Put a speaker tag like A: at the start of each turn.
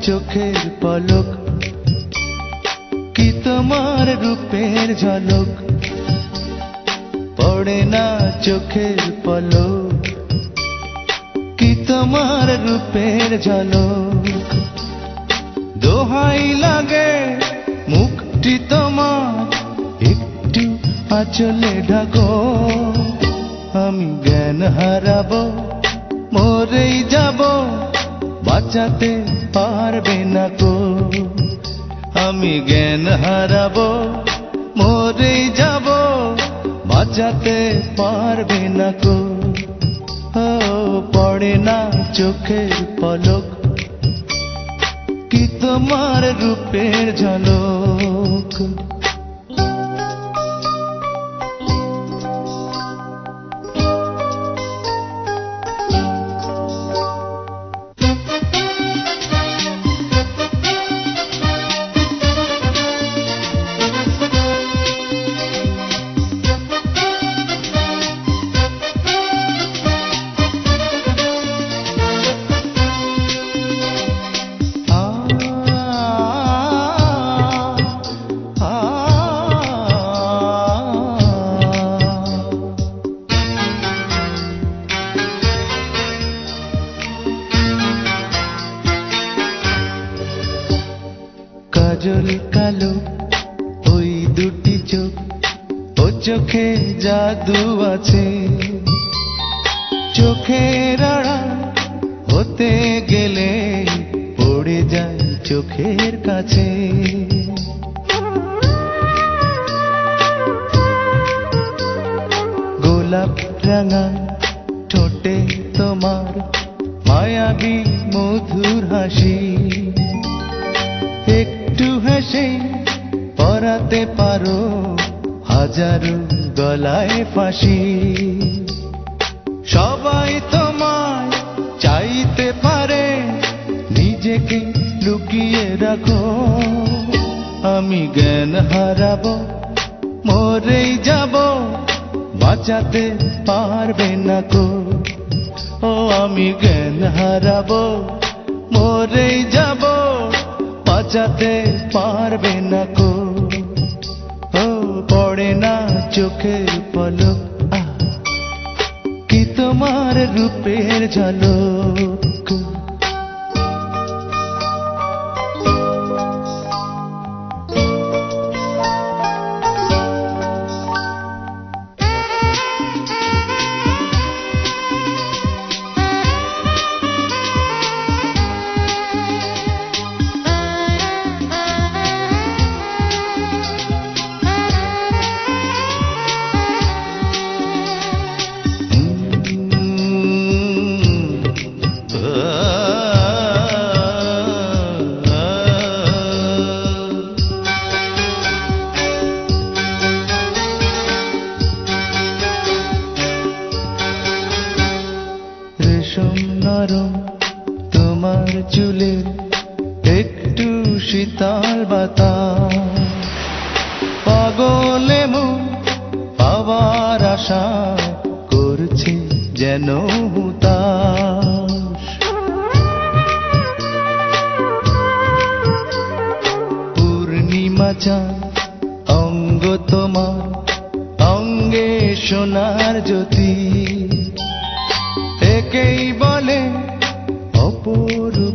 A: চোখের পলক, কি তোমার রূপের ঝলক, পড়ে না চোখের পলক, কি তোমার রূপের ঝলক। দোহাই লাগে মুখটি তোমার, একটু আঁচলে ঢাকো, আমি জ্ঞান হারাবো, মরেই যাব, বাঁচাতে পারবে না কো। আমি জ্ঞান হারাবো, মরেই যাব, বাঁচাতে পারবে না কো। ও পড়ে না চোখের পলক, কি তোমার রূপের ঝলক। কাজল কালো ওই দুটি চোখ, ও চোখে জাদু আছে, চোখের আড়াল হতে গেলে পড়ে যায় চোখের কাছে। গোলাপ রাঙা ঠোঁটে তোমার মায়াবী মধুর হাসি, একটু হেসে পরাতে পারো হাজারো গলায় ফাঁসি। সবাই তোমায় চাইতে পারে, নিজেকে লুকিয়ে রাখো, আমি জ্ঞান হারাবো, মরেই যাব, বাঁচাতে পারবে না কো। ও আমি জ্ঞান হারাবো, মরেই যাব, বাঁচাতে পারবে না কো। ও পড়ে না চোখের পলক, কি তোমার রূপের ঝলক। রেশম নরম তোমার চুলের, একটু শীতল বাতাস, পাগলে মন পাওয়ার আশায় করছে যেন হুতাশ। পূর্ণিমা চাঁদ অঙ্গ তোমার, অঙ্গে সোনার জ্যোতি, একেই বলে অপরূপ